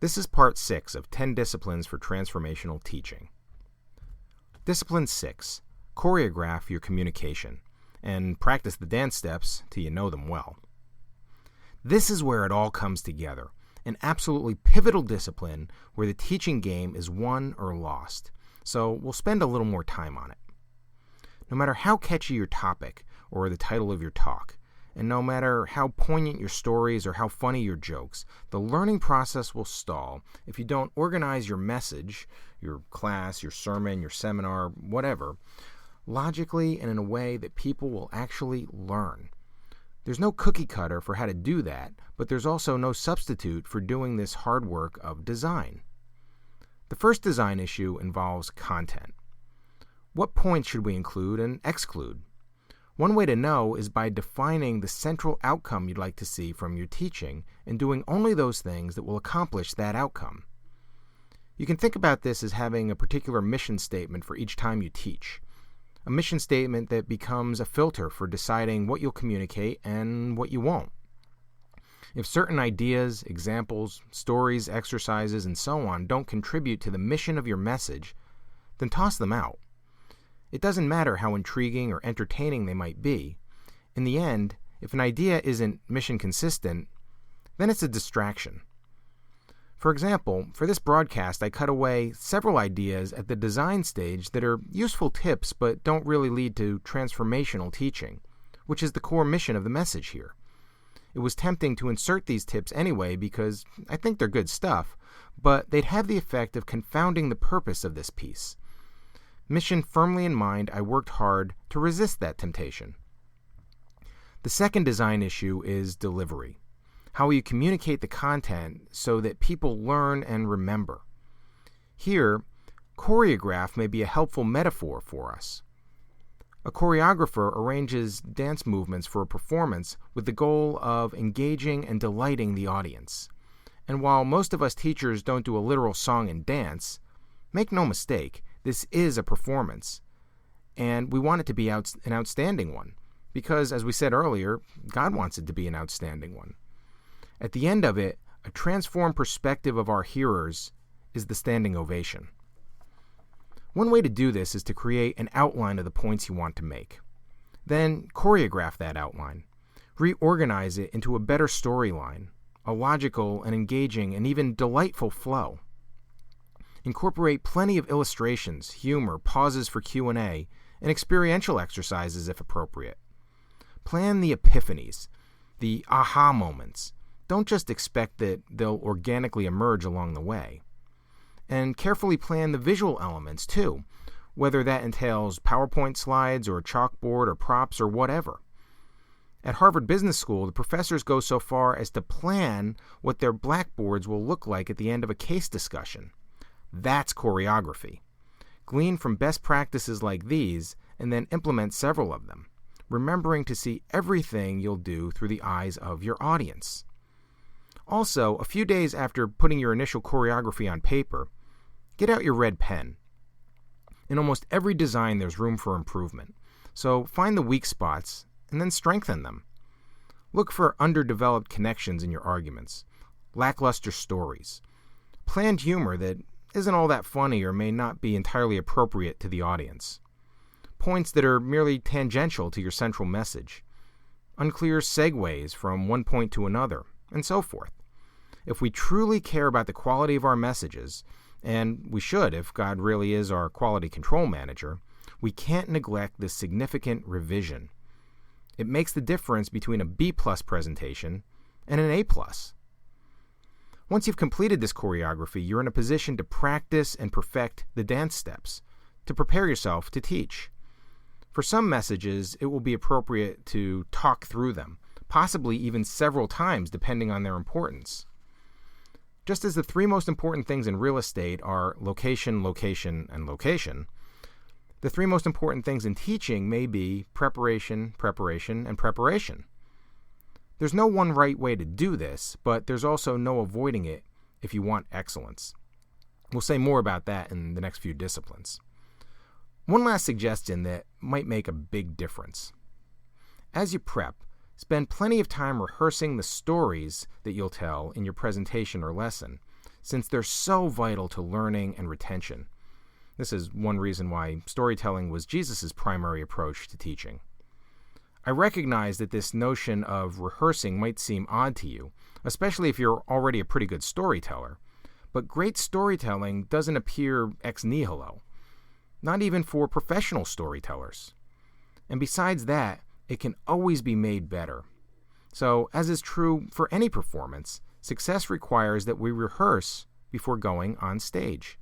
This is part 6 of 10 disciplines for transformational teaching. Discipline 6, choreograph your communication, and practice the dance steps till you know them well. This is where it all comes together, an absolutely pivotal discipline where the teaching game is won or lost, so we'll spend a little more time on it. No matter how catchy your topic or the title of your talk, and no matter how poignant your stories or how funny your jokes, the learning process will stall if you don't organize your message, your class, your sermon, your seminar, whatever, logically and in a way that people will actually learn. There's no cookie cutter for how to do that, but there's also no substitute for doing this hard work of design. The first design issue involves content. What points should we include and exclude? One way to know is by defining the central outcome you'd like to see from your teaching and doing only those things that will accomplish that outcome. You can think about this as having a particular mission statement for each time you teach. A mission statement that becomes a filter for deciding what you'll communicate and what you won't. If certain ideas, examples, stories, exercises, and so on don't contribute to the mission of your message, then toss them out. It doesn't matter how intriguing or entertaining they might be. In the end, if an idea isn't mission consistent, then it's a distraction. For example, for this broadcast, I cut away several ideas at the design stage that are useful tips but don't really lead to transformational teaching, which is the core mission of the message here. It was tempting to insert these tips anyway because I think they're good stuff, but they'd have the effect of confounding the purpose of this piece. Mission firmly in mind, I worked hard to resist that temptation. The second design issue is delivery. How will you communicate the content so that people learn and remember? Here, choreograph may be a helpful metaphor for us. A choreographer arranges dance movements for a performance with the goal of engaging and delighting the audience. And while most of us teachers don't do a literal song and dance, make no mistake, this is a performance, and we want it to be an outstanding one, because, as we said earlier, God wants it to be an outstanding one. At the end of it, a transformed perspective of our hearers is the standing ovation. One way to do this is to create an outline of the points you want to make. Then choreograph that outline. Reorganize it into a better storyline, a logical and engaging and even delightful flow. Incorporate plenty of illustrations, humor, pauses for Q&A, and experiential exercises if appropriate. Plan the epiphanies, the aha moments. Don't just expect that they'll organically emerge along the way. And carefully plan the visual elements too, whether that entails PowerPoint slides or a chalkboard or props or whatever. At Harvard Business School, the professors go so far as to plan what their blackboards will look like at the end of a case discussion. That's choreography. Glean from best practices like these and then implement several of them, remembering to see everything you'll do through the eyes of your audience. Also, a few days after putting your initial choreography on paper, get out your red pen. In almost every design, there's room for improvement, so find the weak spots and then strengthen them. Look for underdeveloped connections in your arguments, lackluster stories, planned humor that isn't all that funny or may not be entirely appropriate to the audience, points that are merely tangential to your central message, unclear segues from one point to another, and so forth. If we truly care about the quality of our messages, and we should if God really is our quality control manager, we can't neglect this significant revision. It makes the difference between a B+ presentation and an A+. Once you've completed this choreography, you're in a position to practice and perfect the dance steps, to prepare yourself to teach. For some messages, it will be appropriate to talk through them, possibly even several times depending on their importance. Just as the three most important things in real estate are location, location, and location, the three most important things in teaching may be preparation, preparation, and preparation. There's no one right way to do this, but there's also no avoiding it if you want excellence. We'll say more about that in the next few disciplines. One last suggestion that might make a big difference. As you prep, spend plenty of time rehearsing the stories that you'll tell in your presentation or lesson, since they're so vital to learning and retention. This is one reason why storytelling was Jesus' primary approach to teaching. I recognize that this notion of rehearsing might seem odd to you, especially if you're already a pretty good storyteller. But great storytelling doesn't appear ex nihilo, not even for professional storytellers. And besides that, it can always be made better. So, as is true for any performance, success requires that we rehearse before going on stage.